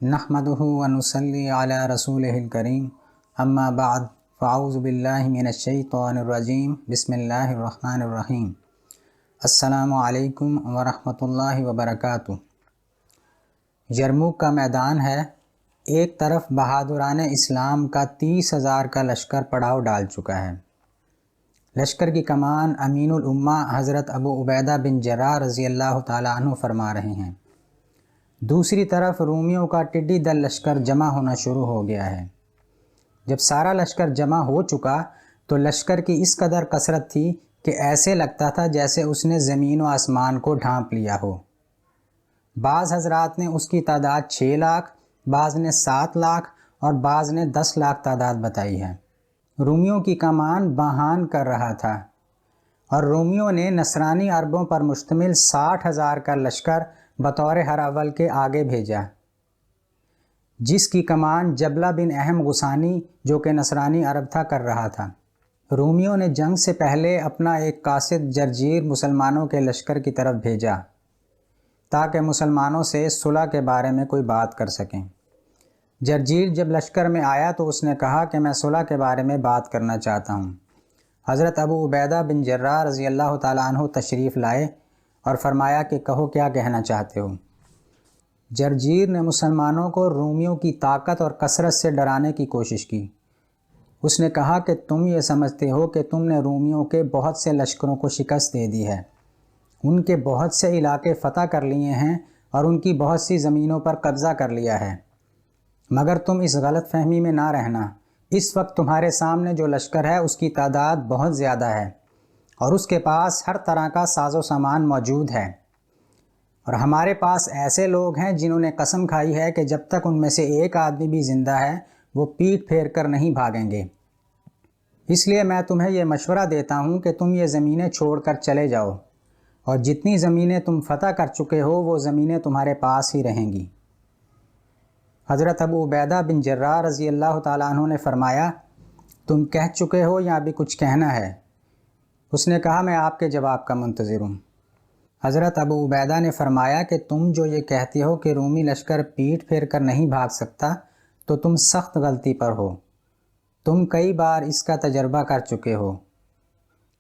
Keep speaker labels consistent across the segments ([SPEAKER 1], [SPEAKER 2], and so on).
[SPEAKER 1] نحمدہ ونصلی علی رسولہ الکریم اما بعد فاعوذ باللہ من الشیطان الرجیم بسم اللہ الرحمن الرحیم السلام علیکم ورحمۃ اللہ وبرکاتہ۔ یرموک کا میدان ہے، ایک طرف بہادران اسلام کا 30,000 کا لشکر پڑاؤ ڈال چکا ہے۔ لشکر کی کمان امین الامہ حضرت ابو عبیدہ بن جراح رضی اللہ تعالیٰ عنہ فرما رہے ہیں۔ دوسری طرف رومیوں کا ٹڈی دل لشکر جمع ہونا شروع ہو گیا ہے۔ جب سارا لشکر جمع ہو چکا تو لشکر کی اس قدر کثرت تھی کہ ایسے لگتا تھا جیسے اس نے زمین و آسمان کو ڈھانپ لیا ہو۔ بعض حضرات نے اس کی تعداد 6 لاکھ، بعض نے 7 لاکھ اور بعض نے 10 لاکھ تعداد بتائی ہے۔ رومیوں کی کمان بہان کر رہا تھا اور رومیوں نے نصرانی عربوں پر مشتمل 60,000 کا لشکر بطور ہراول کے آگے بھیجا، جس کی کمان جبلہ بن اہم غسانی جو کہ نصرانی عرب تھا کر رہا تھا۔ رومیوں نے جنگ سے پہلے اپنا ایک قاصد جرجیر مسلمانوں کے لشکر کی طرف بھیجا تاکہ مسلمانوں سے صلح کے بارے میں کوئی بات کر سکیں۔ جرجیر جب لشکر میں آیا تو اس نے کہا کہ میں صلح کے بارے میں بات کرنا چاہتا ہوں۔ حضرت ابو عبیدہ بن جراح رضی اللہ تعالیٰ عنہ تشریف لائے اور فرمایا کہ کہو کیا کہنا چاہتے ہو۔ جرجیر نے مسلمانوں کو رومیوں کی طاقت اور کثرت سے ڈرانے کی کوشش کی۔ اس نے کہا کہ تم یہ سمجھتے ہو کہ تم نے رومیوں کے بہت سے لشکروں کو شکست دے دی ہے، ان کے بہت سے علاقے فتح کر لیے ہیں اور ان کی بہت سی زمینوں پر قبضہ کر لیا ہے، مگر تم اس غلط فہمی میں نہ رہنا۔ اس وقت تمہارے سامنے جو لشکر ہے اس کی تعداد بہت زیادہ ہے اور اس کے پاس ہر طرح کا ساز و سامان موجود ہے، اور ہمارے پاس ایسے لوگ ہیں جنہوں نے قسم کھائی ہے کہ جب تک ان میں سے ایک آدمی بھی زندہ ہے وہ پیٹھ پھیر کر نہیں بھاگیں گے۔ اس لیے میں تمہیں یہ مشورہ دیتا ہوں کہ تم یہ زمینیں چھوڑ کر چلے جاؤ، اور جتنی زمینیں تم فتح کر چکے ہو وہ زمینیں تمہارے پاس ہی رہیں گی۔ حضرت ابو عبیدہ بن جراح رضی اللہ تعالیٰ عنہ نے فرمایا، تم کہہ چکے ہو یا ابھی کچھ کہنا ہے؟ اس نے کہا، میں آپ کے جواب کا منتظر ہوں۔ حضرت ابو عبیدہ نے فرمایا کہ تم جو یہ کہتے ہو کہ رومی لشکر پیٹھ پھیر کر نہیں بھاگ سکتا تو تم سخت غلطی پر ہو، تم کئی بار اس کا تجربہ کر چکے ہو۔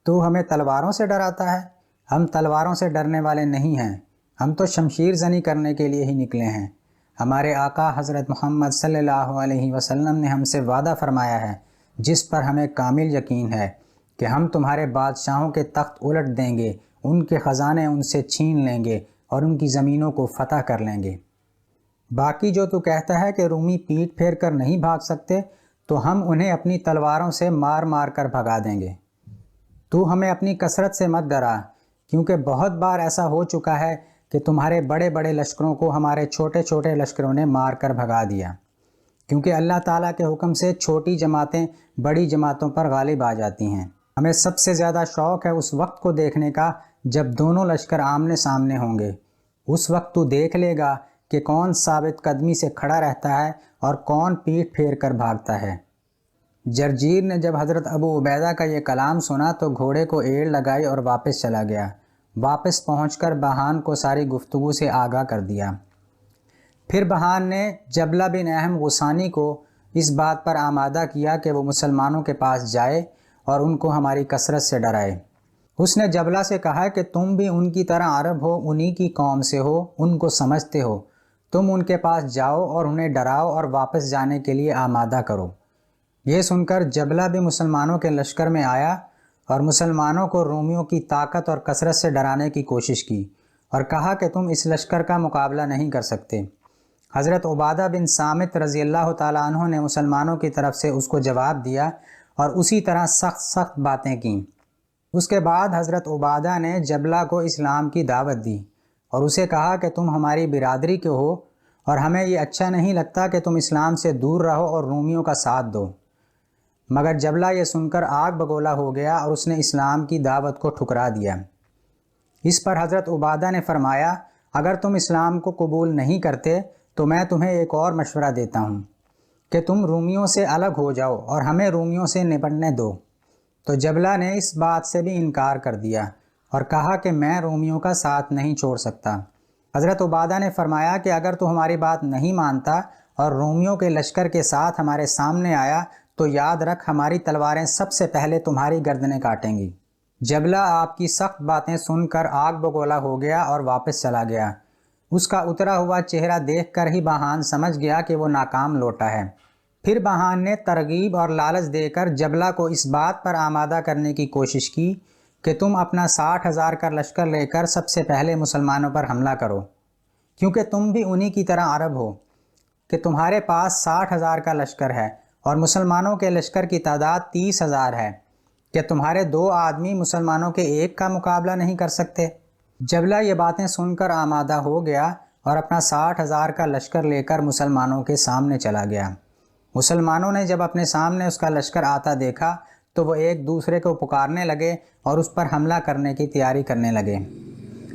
[SPEAKER 1] تو ہمیں تلواروں سے ڈراتا ہے؟ ہم تلواروں سے ڈرنے والے نہیں ہیں، ہم تو شمشیر زنی کرنے کے لیے ہی نکلے ہیں۔ ہمارے آقا حضرت محمد صلی اللہ علیہ وسلم نے ہم سے وعدہ فرمایا ہے جس پر ہمیں کامل یقین ہے کہ ہم تمہارے بادشاہوں کے تخت الٹ دیں گے، ان کے خزانے ان سے چھین لیں گے اور ان کی زمینوں کو فتح کر لیں گے۔ باقی جو تو کہتا ہے کہ رومی پیٹھ پھیر کر نہیں بھاگ سکتے تو ہم انہیں اپنی تلواروں سے مار مار کر بھگا دیں گے۔ تو ہمیں اپنی کثرت سے مت ڈرا، کیونکہ بہت بار ایسا ہو چکا ہے کہ تمہارے بڑے بڑے لشکروں کو ہمارے چھوٹے چھوٹے لشکروں نے مار کر بھگا دیا، کیونکہ اللہ تعالیٰ کے حکم سے چھوٹی جماعتیں بڑی جماعتوں پر غالب آ جاتی ہیں۔ ہمیں سب سے زیادہ شوق ہے اس وقت کو دیکھنے کا جب دونوں لشکر آمنے سامنے ہوں گے۔ اس وقت تو دیکھ لے گا کہ کون ثابت قدمی سے کھڑا رہتا ہے اور کون پیٹھ پھیر کر بھاگتا ہے۔ جرجیر نے جب حضرت ابو عبیدہ کا یہ کلام سنا تو گھوڑے کو ایڑ لگائی اور واپس چلا گیا۔ واپس پہنچ کر بہان کو ساری گفتگو سے آگاہ کر دیا۔ پھر بہان نے جبلہ بن اہم غسانی کو اس بات پر آمادہ کیا کہ وہ مسلمانوں کے پاس جائے اور ان کو ہماری کثرت سے ڈرائے۔ اس نے جبلہ سے کہا کہ تم بھی ان کی طرح عرب ہو، انہی کی قوم سے ہو، ان کو سمجھتے ہو، تم ان کے پاس جاؤ اور انہیں ڈراؤ اور واپس جانے کے لیے آمادہ کرو۔ یہ سن کر جبلہ بھی مسلمانوں کے لشکر میں آیا اور مسلمانوں کو رومیوں کی طاقت اور کثرت سے ڈرانے کی کوشش کی اور کہا کہ تم اس لشکر کا مقابلہ نہیں کر سکتے۔ حضرت عبادہ بن صامت رضی اللہ تعالیٰ عنہ نے مسلمانوں کی طرف سے اس کو جواب دیا اور اسی طرح سخت سخت باتیں کیں۔ اس کے بعد حضرت عبادہ نے جبلہ کو اسلام کی دعوت دی اور اسے کہا کہ تم ہماری برادری کے ہو اور ہمیں یہ اچھا نہیں لگتا کہ تم اسلام سے دور رہو اور رومیوں کا ساتھ دو۔ مگر جبلہ یہ سن کر آگ بگولا ہو گیا اور اس نے اسلام کی دعوت کو ٹھکرا دیا۔ اس پر حضرت عبادہ نے فرمایا، اگر تم اسلام کو قبول نہیں کرتے تو میں تمہیں ایک اور مشورہ دیتا ہوں کہ تم رومیوں سے الگ ہو جاؤ اور ہمیں رومیوں سے نپٹنے دو۔ تو جبلہ نے اس بات سے بھی انکار کر دیا اور کہا کہ میں رومیوں کا ساتھ نہیں چھوڑ سکتا۔ حضرت عبادہ نے فرمایا کہ اگر تو ہماری بات نہیں مانتا اور رومیوں کے لشکر کے ساتھ ہمارے سامنے آیا تو یاد رکھ ہماری تلواریں سب سے پہلے تمہاری گردنیں کاٹیں گی۔ جبلہ آپ کی سخت باتیں سن کر آگ بگولا ہو گیا اور واپس چلا گیا۔ اس کا اترا ہوا چہرہ دیکھ کر ہی بہان سمجھ گیا کہ وہ ناکام لوٹا ہے۔ پھر بہان نے ترغیب اور لالچ دے کر جبلہ کو اس بات پر آمادہ کرنے کی کوشش کی کہ تم اپنا 60,000 کا لشکر لے کر سب سے پہلے مسلمانوں پر حملہ کرو، کیونکہ تم بھی انہی کی طرح عرب ہو کہ تمہارے پاس 60,000 کا لشکر ہے اور مسلمانوں کے لشکر کی تعداد 30,000 ہے، کہ تمہارے 2 آدمی مسلمانوں کے ایک کا مقابلہ نہیں کر سکتے۔ جبلہ یہ باتیں سن کر آمادہ ہو گیا اور اپنا 60,000 کا لشکر لے کر مسلمانوں کے سامنے چلا گیا۔ مسلمانوں نے جب اپنے سامنے اس کا لشکر آتا دیکھا تو وہ ایک دوسرے کو پکارنے لگے اور اس پر حملہ کرنے کی تیاری کرنے لگے۔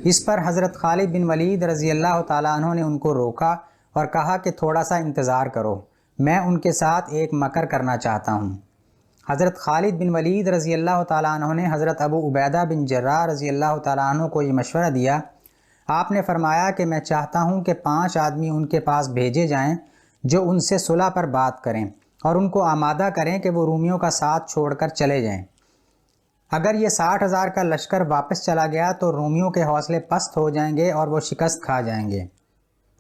[SPEAKER 1] اس پر حضرت خالد بن ولید رضی اللہ تعالیٰ عنہ نے ان کو روکا اور کہا کہ تھوڑا سا انتظار کرو، میں ان کے ساتھ ایک مکر کرنا چاہتا ہوں۔ حضرت خالد بن ولید رضی اللہ تعالیٰ عنہ نے حضرت ابو عبیدہ بن جراح رضی اللہ تعالیٰ عنہ کو یہ مشورہ دیا۔ آپ نے فرمایا کہ میں چاہتا ہوں کہ 5 آدمی ان کے پاس بھیجے جائیں جو ان سے صلح پر بات کریں اور ان کو آمادہ کریں کہ وہ رومیوں کا ساتھ چھوڑ کر چلے جائیں۔ اگر یہ 60,000 کا لشکر واپس چلا گیا تو رومیوں کے حوصلے پست ہو جائیں گے اور وہ شکست کھا جائیں گے۔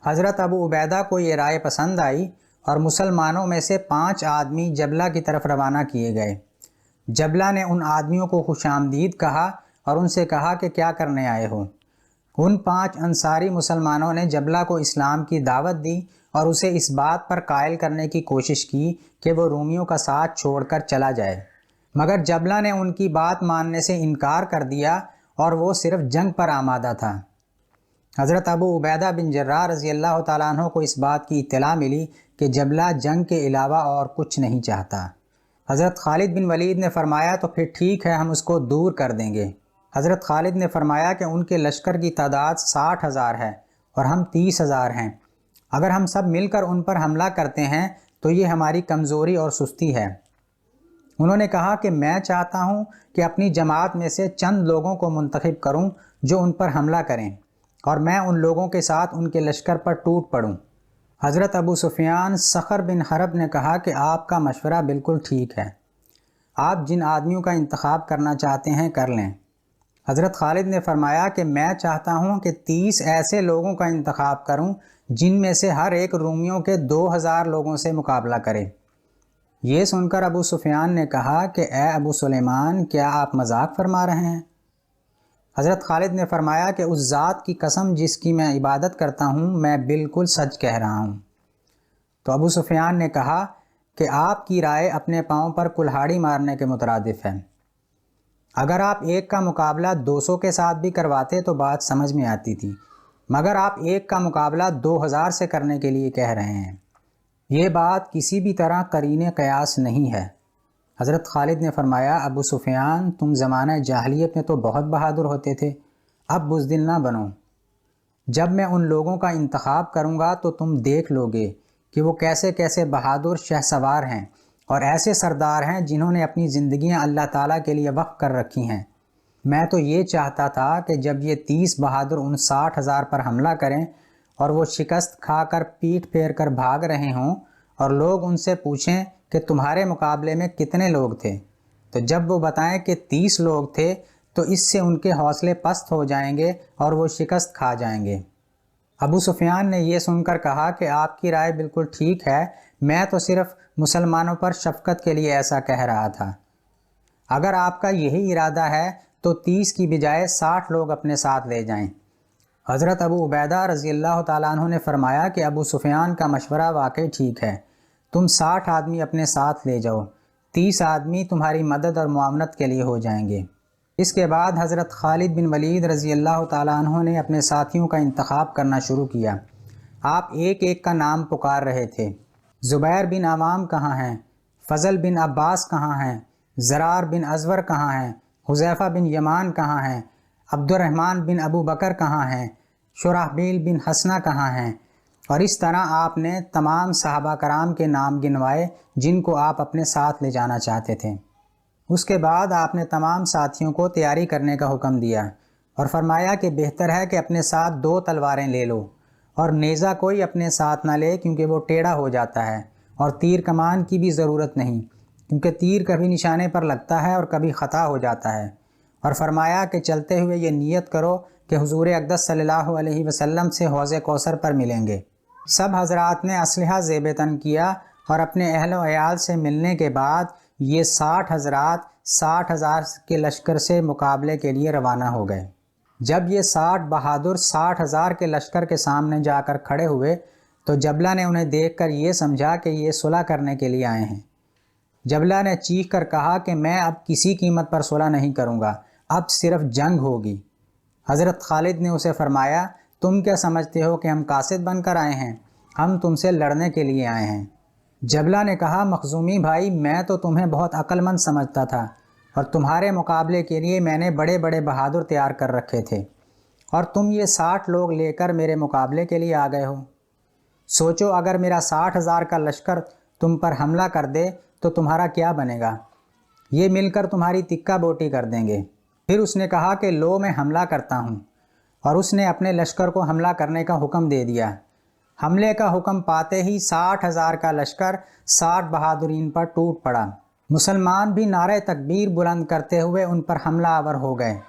[SPEAKER 1] حضرت ابو عبیدہ کو یہ رائے پسند آئی اور مسلمانوں میں سے 5 آدمی جبلہ کی طرف روانہ کیے گئے۔ جبلہ نے ان آدمیوں کو خوش آمدید کہا اور ان سے کہا کہ کیا کرنے آئے ہو؟ ان 5 انصاری مسلمانوں نے جبلہ کو اسلام کی دعوت دی اور اسے اس بات پر قائل کرنے کی کوشش کی کہ وہ رومیوں کا ساتھ چھوڑ کر چلا جائے، مگر جبلہ نے ان کی بات ماننے سے انکار کر دیا اور وہ صرف جنگ پر آمادہ تھا۔ حضرت ابو عبیدہ بن جراح رضی اللہ تعالیٰ عنہ کو اس بات کی اطلاع ملی کہ جبلہ جنگ کے علاوہ اور کچھ نہیں چاہتا۔ حضرت خالد بن ولید نے فرمایا تو پھر ٹھیک ہے، ہم اس کو دور کر دیں گے۔ حضرت خالد نے فرمایا کہ ان کے لشکر کی تعداد 60,000 ہے اور ہم 30,000 ہیں، اگر ہم سب مل کر ان پر حملہ کرتے ہیں تو یہ ہماری کمزوری اور سستی ہے۔ انہوں نے کہا کہ میں چاہتا ہوں کہ اپنی جماعت میں سے چند لوگوں کو منتخب کروں جو ان پر حملہ کریں اور میں ان لوگوں کے ساتھ ان کے لشکر پر ٹوٹ پڑوں۔ حضرت ابو سفیان صخر بن حرب نے کہا کہ آپ کا مشورہ بالکل ٹھیک ہے، آپ جن آدمیوں کا انتخاب کرنا چاہتے ہیں کر لیں۔ حضرت خالد نے فرمایا کہ میں چاہتا ہوں کہ 30 ایسے لوگوں کا انتخاب کروں جن میں سے ہر ایک رومیوں کے 2,000 لوگوں سے مقابلہ کرے۔ یہ سن کر ابو سفیان نے کہا کہ اے ابو سلیمان، کیا آپ مذاق فرما رہے ہیں؟ حضرت خالد نے فرمایا کہ اس ذات کی قسم جس کی میں عبادت کرتا ہوں، میں بالکل سچ کہہ رہا ہوں۔ تو ابو سفیان نے کہا کہ آپ کی رائے اپنے پاؤں پر کلہاڑی مارنے کے مترادف ہے۔ اگر آپ ایک کا مقابلہ 200 کے ساتھ بھی کرواتے تو بات سمجھ میں آتی تھی، مگر آپ ایک کا مقابلہ 2,000 سے کرنے کے لیے کہہ رہے ہیں، یہ بات کسی بھی طرح قرین قیاس نہیں ہے۔ حضرت خالد نے فرمایا ابو سفیان، تم زمانہ جاہلیت میں تو بہت بہادر ہوتے تھے، اب بزدل نہ بنو۔ جب میں ان لوگوں کا انتخاب کروں گا تو تم دیکھ لو گے کہ وہ کیسے کیسے بہادر شہ سوار ہیں اور ایسے سردار ہیں جنہوں نے اپنی زندگیاں اللہ تعالیٰ کے لیے وقف کر رکھی ہیں۔ میں تو یہ چاہتا تھا کہ جب یہ 30 بہادر ان 60,000 پر حملہ کریں اور وہ شکست کھا کر پیٹھ پھیر کر بھاگ رہے ہوں اور لوگ ان سے پوچھیں کہ تمہارے مقابلے میں کتنے لوگ تھے، تو جب وہ بتائیں کہ 30 لوگ تھے تو اس سے ان کے حوصلے پست ہو جائیں گے اور وہ شکست کھا جائیں گے۔ ابو سفیان نے یہ سن کر کہا کہ آپ کی رائے بالکل ٹھیک ہے، میں تو صرف مسلمانوں پر شفقت کے لیے ایسا کہہ رہا تھا۔ اگر آپ کا یہی ارادہ ہے تو 30 کی بجائے 60 لوگ اپنے ساتھ لے جائیں۔ حضرت ابو عبیدہ رضی اللہ تعالیٰ عنہ نے فرمایا کہ ابو سفیان کا مشورہ واقعی ٹھیک ہے، تم 60 آدمی اپنے ساتھ لے جاؤ، 30 آدمی تمہاری مدد اور معاونت کے لیے ہو جائیں گے۔ اس کے بعد حضرت خالد بن ولید رضی اللہ تعالیٰ عنہ نے اپنے ساتھیوں کا انتخاب کرنا شروع کیا۔ آپ ایک ایک کا نام پکار رہے تھے۔ زبیر بن عوام کہاں ہیں؟ فضل بن عباس کہاں ہیں؟ زرار بن ازور کہاں ہیں؟ حذیفہ بن یمان کہاں ہیں؟ عبد الرحمن بن ابو بکر کہاں ہیں؟ شرحبیل بن حسنہ کہاں ہیں؟ اور اس طرح آپ نے تمام صحابہ کرام کے نام گنوائے جن کو آپ اپنے ساتھ لے جانا چاہتے تھے۔ اس کے بعد آپ نے تمام ساتھیوں کو تیاری کرنے کا حکم دیا۔ اور فرمایا کہ بہتر ہے کہ اپنے ساتھ 2 تلواریں لے لو، اور نیزہ کوئی اپنے ساتھ نہ لے کیونکہ وہ ٹیڑھا ہو جاتا ہے، اور تیر کمان کی بھی ضرورت نہیں کیونکہ تیر کبھی نشانے پر لگتا ہے اور کبھی خطا ہو جاتا ہے۔ اور فرمایا کہ چلتے ہوئے یہ نیت کرو کہ حضور اقدس صلی اللہ علیہ وسلم سے حوض کوثر پر ملیں گے۔ سب حضرات نے اسلحہ زیب تن کیا اور اپنے اہل و عیال سے ملنے کے بعد یہ 60 حضرات 60,000 کے لشکر سے مقابلے کے لیے روانہ ہو گئے۔ جب یہ 60 بہادر 60,000 کے لشکر کے سامنے جا کر کھڑے ہوئے تو جبلہ نے انہیں دیکھ کر یہ سمجھا کہ یہ صلح کرنے کے لیے آئے ہیں۔ جبلہ نے چیخ کر کہا کہ میں اب کسی قیمت پر صلح نہیں کروں گا، اب صرف جنگ ہوگی۔ حضرت خالد نے اسے فرمایا، تم کیا سمجھتے ہو کہ ہم قاصد بن کر آئے ہیں؟ ہم تم سے لڑنے کے لیے آئے ہیں۔ جبلہ نے کہا، مخزومی بھائی، میں تو تمہیں بہت عقل مند سمجھتا تھا، اور تمہارے مقابلے کے لیے میں نے بڑے بڑے بہادر تیار کر رکھے تھے، اور تم یہ 60 لوگ لے کر میرے مقابلے کے لیے آ گئے ہو۔ سوچو اگر میرا 60,000 کا لشکر تم پر حملہ کر دے تو تمہارا کیا بنے گا؟ یہ مل کر تمہاری تکہ بوٹی کر دیں گے۔ پھر اس نے کہا کہ لو میں حملہ کرتا ہوں، اور اس نے اپنے لشکر کو حملہ کرنے کا حکم دے دیا۔ حملے کا حکم پاتے ہی 60,000 کا لشکر 60 بہادرین پر ٹوٹ پڑا۔ مسلمان بھی نعرہ تکبیر بلند کرتے ہوئے ان پر حملہ آور ہو گئے۔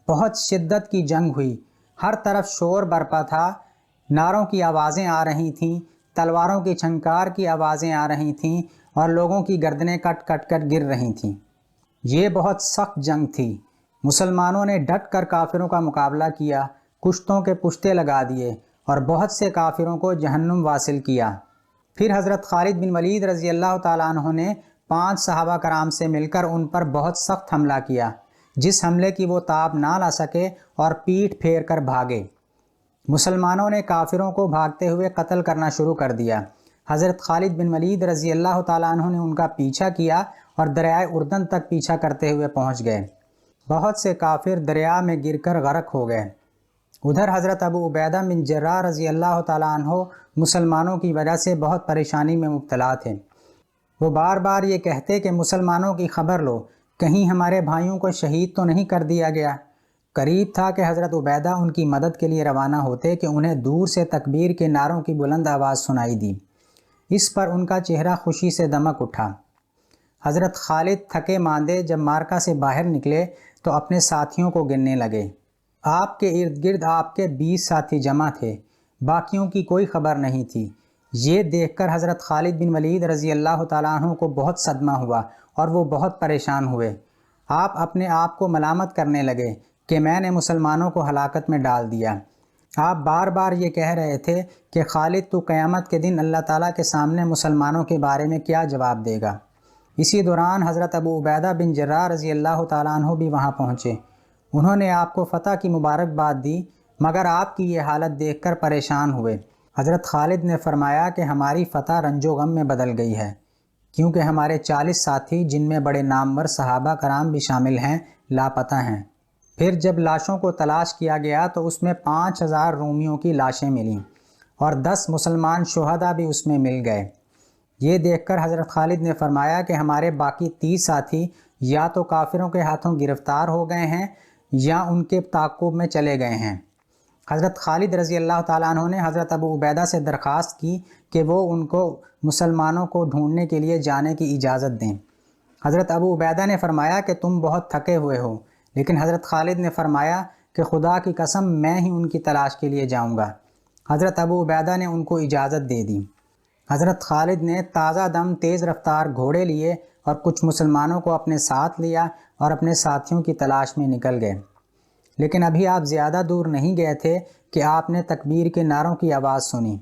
[SPEAKER 1] بہت شدت کی جنگ ہوئی، ہر طرف شور برپا تھا، نعروں کی آوازیں آ رہی تھیں، تلواروں کی چھنکار کی آوازیں آ رہی تھیں، اور لوگوں کی گردنیں کٹ کٹ کر گر رہی تھیں۔ یہ بہت سخت جنگ تھی۔ مسلمانوں نے ڈٹ کر کافروں کا مقابلہ کیا، کشتوں کے پشتے لگا دیے اور بہت سے کافروں کو جہنم واصل کیا۔ پھر حضرت خالد بن ولید رضی اللہ تعالیٰ عنہ نے 5 صحابہ کرام سے مل کر ان پر بہت سخت حملہ کیا، جس حملے کی وہ تاب نہ لا سکے اور پیٹھ پھیر کر بھاگے۔ مسلمانوں نے کافروں کو بھاگتے ہوئے قتل کرنا شروع کر دیا۔ حضرت خالد بن ولید رضی اللہ تعالیٰ عنہ نے ان کا پیچھا کیا اور دریائے اردن تک پیچھا کرتے ہوئے پہنچ گئے۔ بہت سے کافر دریا میں گر کر غرق ہو گئے۔ ادھر حضرت ابو عبیدہ بن جراح رضی اللہ تعالیٰ عنہ مسلمانوں کی وجہ سے بہت پریشانی میں مبتلا تھے۔ وہ بار بار یہ کہتے کہ مسلمانوں کی خبر لو، کہیں ہمارے بھائیوں کو شہید تو نہیں کر دیا گیا۔ قریب تھا کہ حضرت عبیدہ ان کی مدد کے لیے روانہ ہوتے کہ انہیں دور سے تکبیر کے نعروں کی بلند آواز سنائی دی۔ اس پر ان کا چہرہ خوشی سے دمک اٹھا۔ حضرت خالد تھکے ماندے جب مارکا سے باہر نکلے تو اپنے ساتھیوں کو گننے لگے۔ آپ کے ارد گرد آپ کے 20 ساتھی جمع تھے، باقیوں کی کوئی خبر نہیں تھی۔ یہ دیکھ کر حضرت خالد بن ولید رضی اللہ تعالیٰ عنہ کو بہت صدمہ ہوا اور وہ بہت پریشان ہوئے۔ آپ اپنے آپ کو ملامت کرنے لگے کہ میں نے مسلمانوں کو ہلاکت میں ڈال دیا۔ آپ بار بار یہ کہہ رہے تھے کہ خالد تو قیامت کے دن اللہ تعالیٰ کے سامنے مسلمانوں کے بارے میں کیا جواب دے گا۔ اسی دوران حضرت ابو عبیدہ بن جراح رضی اللہ تعالیٰ عنہ بھی وہاں پہنچے۔ انہوں نے آپ کو فتح کی مبارکباد دی، مگر آپ کی یہ حالت دیکھ کر پریشان ہوئے۔ حضرت خالد نے فرمایا کہ ہماری فتح رنج و غم میں بدل گئی ہے، کیونکہ ہمارے 40 ساتھی جن میں بڑے نامور صحابہ کرام بھی شامل ہیں لاپتہ ہیں۔ پھر جب لاشوں کو تلاش کیا گیا تو اس میں 5,000 رومیوں کی لاشیں ملیں اور 10 مسلمان شہداء بھی اس میں مل گئے۔ یہ دیکھ کر حضرت خالد نے فرمایا کہ ہمارے باقی 30 ساتھی یا تو کافروں کے ہاتھوں گرفتار ہو گئے ہیں یا ان کے تعاقب میں چلے گئے ہیں۔ حضرت خالد رضی اللہ تعالیٰ عنہ نے حضرت ابو عبیدہ سے درخواست کی کہ وہ ان کو مسلمانوں کو ڈھونڈنے کے لیے جانے کی اجازت دیں۔ حضرت ابو عبیدہ نے فرمایا کہ تم بہت تھکے ہوئے ہو، لیکن حضرت خالد نے فرمایا کہ خدا کی قسم میں ہی ان کی تلاش کے لیے جاؤں گا۔ حضرت ابو عبیدہ نے ان کو اجازت دے دی۔ حضرت خالد نے تازہ دم تیز رفتار گھوڑے لیے اور کچھ مسلمانوں کو اپنے ساتھ لیا اور اپنے ساتھیوں کی تلاش میں نکل گئے۔ لیکن ابھی آپ زیادہ دور نہیں گئے تھے کہ آپ نے تکبیر کے نعروں کی آواز سنی۔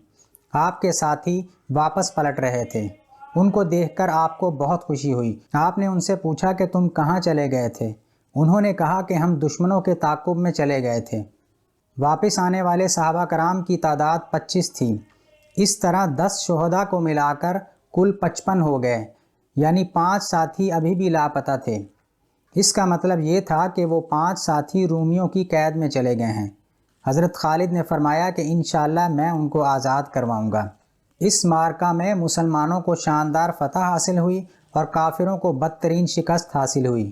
[SPEAKER 1] آپ کے ساتھی واپس پلٹ رہے تھے۔ ان کو دیکھ کر آپ کو بہت خوشی ہوئی۔ آپ نے ان سے پوچھا کہ تم کہاں چلے گئے تھے؟ انہوں نے کہا کہ ہم دشمنوں کے تعاقب میں چلے گئے تھے۔ واپس آنے والے صحابہ کرام کی تعداد 25 تھی۔ اس طرح 10 شہداء کو ملا کر کل 55 ہو گئے، یعنی 5 ساتھی ابھی بھی لاپتہ تھے۔ اس کا مطلب یہ تھا کہ وہ 5 ساتھی رومیوں کی قید میں چلے گئے ہیں۔ حضرت خالد نے فرمایا کہ انشاءاللہ میں ان کو آزاد کرواؤں گا۔ اس معرکہ میں مسلمانوں کو شاندار فتح حاصل ہوئی اور کافروں کو بدترین شکست حاصل ہوئی۔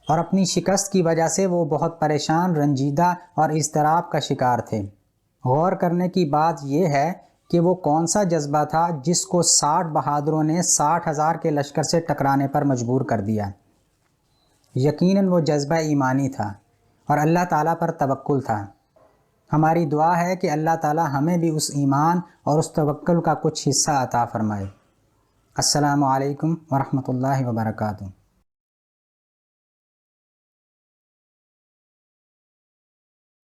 [SPEAKER 1] اور اپنی شکست کی وجہ سے وہ بہت پریشان، رنجیدہ اور اضطراب کا شکار تھے۔ غور کرنے کی بات یہ ہے کہ وہ کون سا جذبہ تھا جس کو 60 بہادروں نے 60,000 کے لشکر سے ٹکرانے پر مجبور کر دیا؟ یقیناً وہ جذبہ ایمانی تھا اور اللہ تعالیٰ پر توکل تھا۔ ہماری دعا ہے کہ اللہ تعالیٰ ہمیں بھی اس ایمان اور اس توکل کا کچھ حصہ عطا فرمائے۔ السلام علیکم ورحمۃ اللہ وبرکاتہ۔